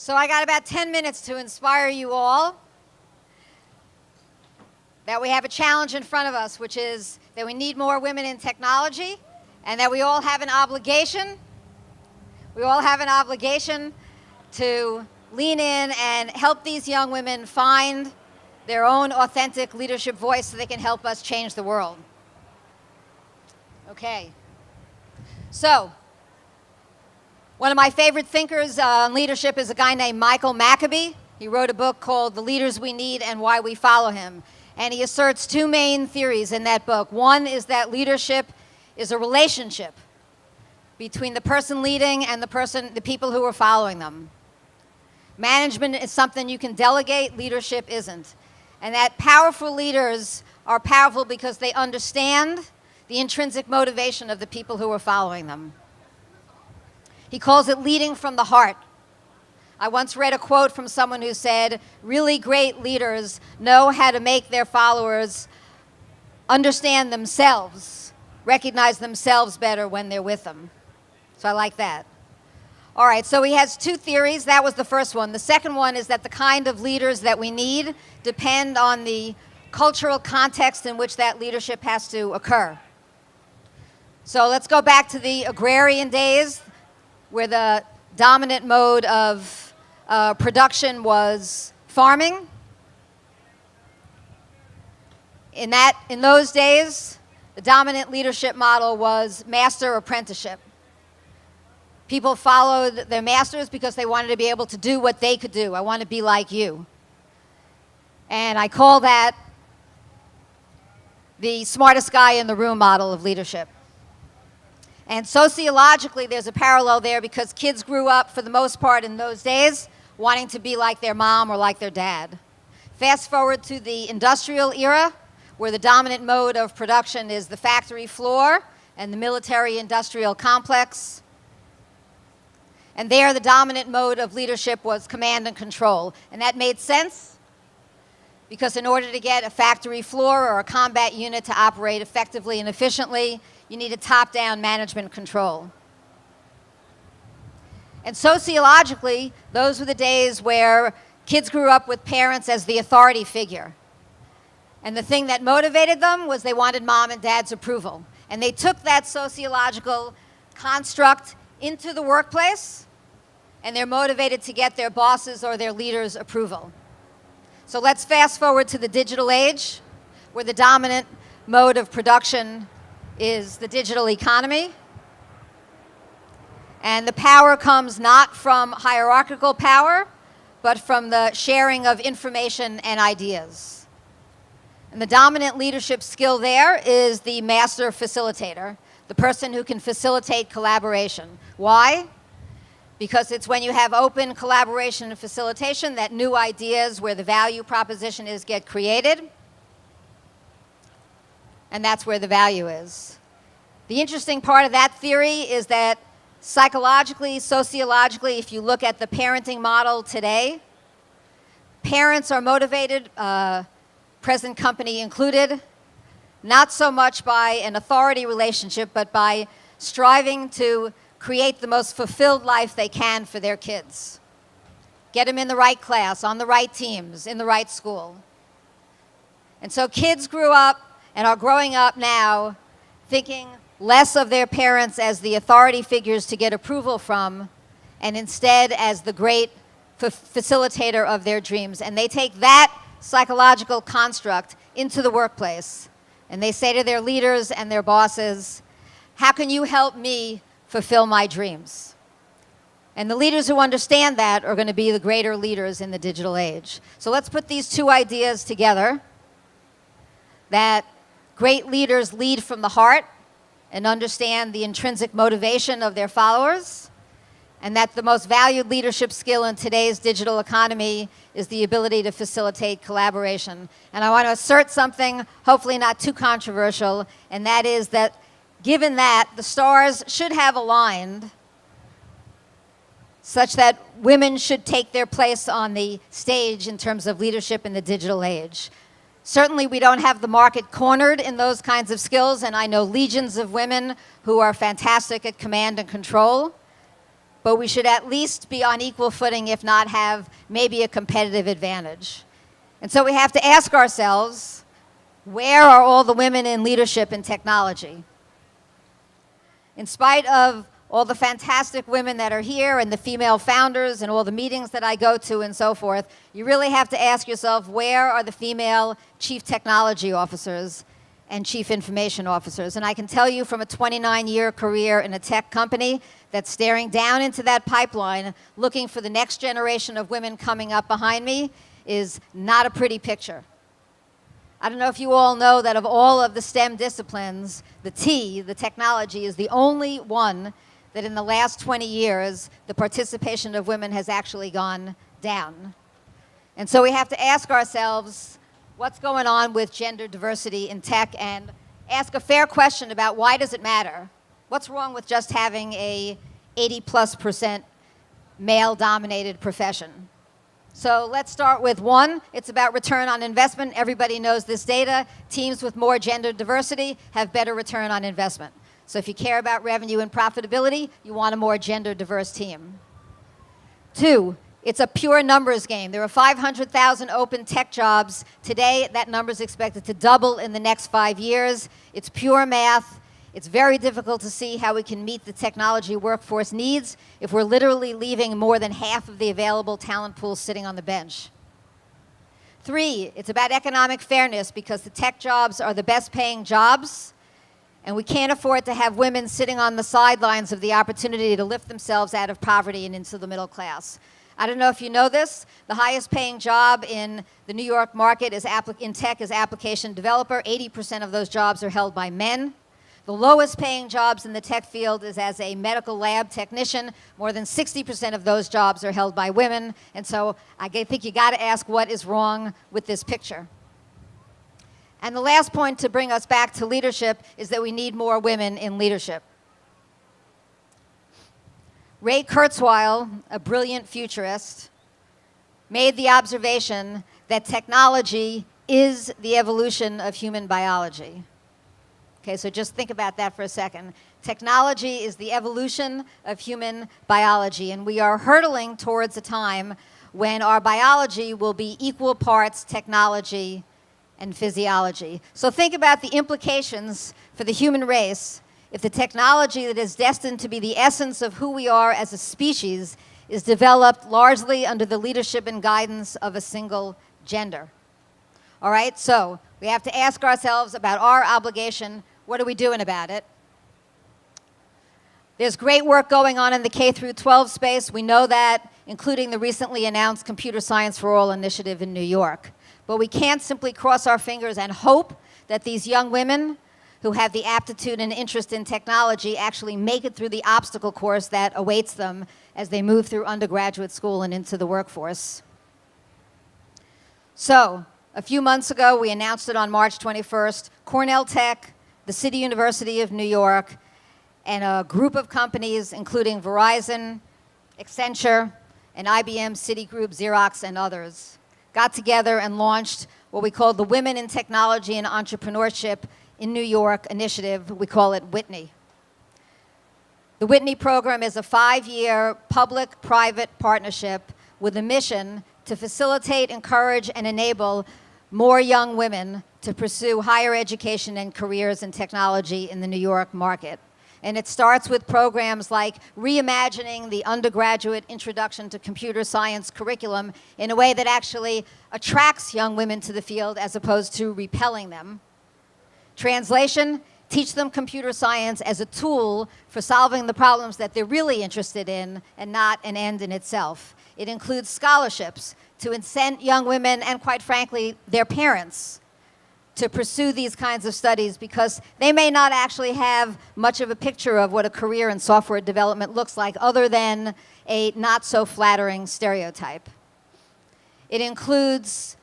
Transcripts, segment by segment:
So I got about 10 minutes to inspire you all that we have a challenge in front of us, which is that we need more women in technology and that we all have an obligation. We all have an obligation to lean in and help these young women find their own authentic leadership voice so they can help us change the world. Okay. So, one of my favorite thinkers on leadership is a guy named Michael Maccabee. He wrote a book called The Leaders We Need and Why We Follow Him. And he asserts two main theories in that book. One is that leadership is a relationship between the person leading and the people who are following them. Management is something you can delegate, leadership isn't. And that powerful leaders are powerful because they understand the intrinsic motivation of the people who are following them. He calls it leading from the heart. I once read a quote from someone who said, really great leaders know how to make their followers understand themselves, recognize themselves better when they're with them. So I like that. All right, so he has two theories. That was the first one. The second one is that the kind of leaders that we need depend on the cultural context in which that leadership has to occur. So let's go back to the agrarian days, where the dominant mode of production was farming. In those days, the dominant leadership model was master apprenticeship. People followed their masters because they wanted to be able to do what they could do. I want to be like you. And I call that the smartest guy in the room model of leadership. And sociologically, there's a parallel there because kids grew up, for the most part in those days, wanting to be like their mom or like their dad. Fast forward to the industrial era, where the dominant mode of production is the factory floor and the military-industrial complex. And there, the dominant mode of leadership was command and control. And that made sense because in order to get a factory floor or a combat unit to operate effectively and efficiently, you needed top-down management control. And sociologically, those were the days where kids grew up with parents as the authority figure. And the thing that motivated them was they wanted mom and dad's approval. And they took that sociological construct into the workplace, and they're motivated to get their bosses or their leaders' approval. So let's fast forward to the digital age, where the dominant mode of production is the digital economy. And the power comes not from hierarchical power, but from the sharing of information and ideas. And the dominant leadership skill there is the master facilitator, the person who can facilitate collaboration. Why? Because it's when you have open collaboration and facilitation that new ideas where the value proposition is get created. And that's where the value is. The interesting part of that theory is that psychologically, sociologically, if you look at the parenting model today, parents are motivated, present company included, not so much by an authority relationship, but by striving to create the most fulfilled life they can for their kids. Get them in the right class, on the right teams, in the right school. And so kids grew up and are growing up now thinking less of their parents as the authority figures to get approval from, and instead as the great facilitator of their dreams. And they take that psychological construct into the workplace. And they say to their leaders and their bosses, how can you help me fulfill my dreams? And the leaders who understand that are going to be the greater leaders in the digital age. So let's put these two ideas together, that great leaders lead from the heart and understand the intrinsic motivation of their followers, and that the most valued leadership skill in today's digital economy is the ability to facilitate collaboration. And I want to assert something, hopefully not too controversial, and that is that given that, the stars should have aligned such that women should take their place on the stage in terms of leadership in the digital age. Certainly, we don't have the market cornered in those kinds of skills, and I know legions of women who are fantastic at command and control. but we should at least be on equal footing, if not have maybe a competitive advantage. And so we have to ask ourselves, where are all the women in leadership and technology? In spite of all the fantastic women that are here and the female founders and all the meetings that I go to and so forth, you really have to ask yourself, where are the female chief technology officers and chief information officers? And I can tell you from a 29-year career in a tech company that staring down into that pipeline, looking for the next generation of women coming up behind me, is not a pretty picture. I don't know if you all know that of all of the STEM disciplines, the T, the technology, is the only one that in the last 20 years, the participation of women has actually gone down. And so we have to ask ourselves, what's going on with gender diversity in tech, and ask a fair question about why does it matter? What's wrong with just having a 80+% male-dominated profession? So let's start with one. It's about return on investment. Everybody knows this data. Teams with more gender diversity have better return on investment. So if you care about revenue and profitability, you want a more gender diverse team. 2, it's a pure numbers game. There are 500,000 open tech jobs. Today, that number is expected to double in the next 5 years. It's pure math. It's very difficult to see how we can meet the technology workforce needs if we're literally leaving more than half of the available talent pool sitting on the bench. 3, it's about economic fairness, because the tech jobs are the best paying jobs, and we can't afford to have women sitting on the sidelines of the opportunity to lift themselves out of poverty and into the middle class. I don't know if you know this, the highest paying job in the New York market in tech is application developer. 80% of those jobs are held by men. The lowest paying jobs in the tech field is as a medical lab technician. More than 60% of those jobs are held by women. And so I think you got to ask, what is wrong with this picture? And the last point to bring us back to leadership is that we need more women in leadership. Ray Kurzweil, a brilliant futurist, made the observation that technology is the evolution of human biology. Okay, so just think about that for a second. Technology is the evolution of human biology, and we are hurtling towards a time when our biology will be equal parts technology and physiology. So think about the implications for the human race if the technology that is destined to be the essence of who we are as a species is developed largely under the leadership and guidance of a single gender. All right, so we have to ask ourselves about our obligation. What are we doing about it? There's great work going on in the K through 12 space. We know that, including the recently announced Computer Science for All initiative in New York. But we can't simply cross our fingers and hope that these young women who have the aptitude and interest in technology actually make it through the obstacle course that awaits them as they move through undergraduate school and into the workforce. So, a few months ago, we announced it on March 21st, Cornell Tech, the City University of New York, and a group of companies, including Verizon, Accenture, and IBM, Citigroup, Xerox, and others, got together and launched what we call the Women in Technology and Entrepreneurship in New York initiative. We call it Whitney. The Whitney program is a 5-year public-private partnership with a mission to facilitate, encourage, and enable more young women to pursue higher education and careers in technology in the New York market. And it starts with programs like reimagining the undergraduate introduction to computer science curriculum in a way that actually attracts young women to the field as opposed to repelling them. Translation, teach them computer science as a tool for solving the problems that they're really interested in and not an end in itself. It includes scholarships to incent young women and, quite frankly, their parents to pursue these kinds of studies because they may not actually have much of a picture of what a career in software development looks like other than a not so flattering stereotype. It includes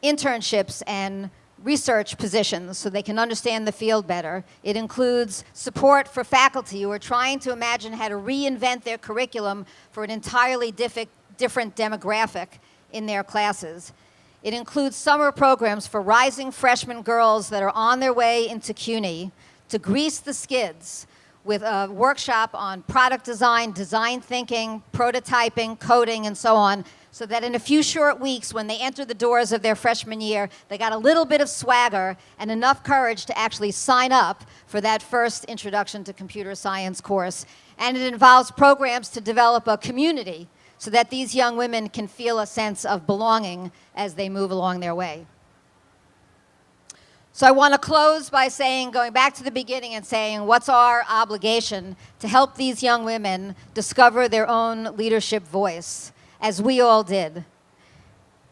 internships and research positions so they can understand the field better. It includes support for faculty who are trying to imagine how to reinvent their curriculum for an entirely different demographic in their classes. It includes summer programs for rising freshman girls that are on their way into CUNY to grease the skids with a workshop on product design, design thinking, prototyping, coding, and so on, so that in a few short weeks, when they entered the doors of their freshman year, they got a little bit of swagger and enough courage to actually sign up for that first Introduction to Computer Science course. And it involves programs to develop a community so that these young women can feel a sense of belonging as they move along their way. So I want to close by saying, going back to the beginning and saying, what's our obligation to help these young women discover their own leadership voice, as we all did.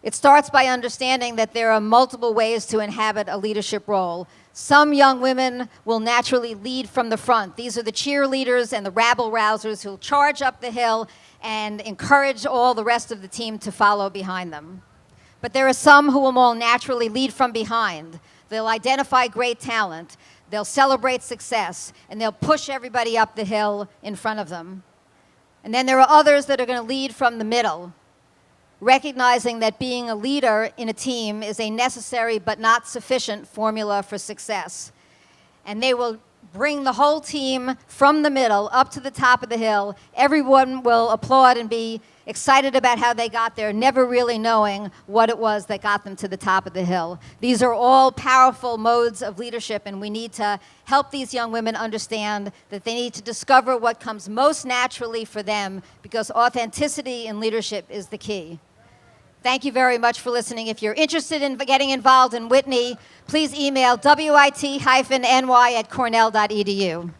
It starts by understanding that there are multiple ways to inhabit a leadership role. Some young women will naturally lead from the front. These are the cheerleaders and the rabble-rousers who'll charge up the hill and encourage all the rest of the team to follow behind them. But there are some who will more naturally lead from behind. They'll identify great talent, they'll celebrate success, and they'll push everybody up the hill in front of them. And then there are others that are going to lead from the middle, recognizing that being a leader in a team is a necessary but not sufficient formula for success. And they will bring the whole team from the middle up to the top of the hill. Everyone will applaud and be excited about how they got there, never really knowing what it was that got them to the top of the hill. These are all powerful modes of leadership, and we need to help these young women understand that they need to discover what comes most naturally for them, because authenticity in leadership is the key. Thank you very much for listening. If you're interested in getting involved in Whitney, please email wit-ny@cornell.edu.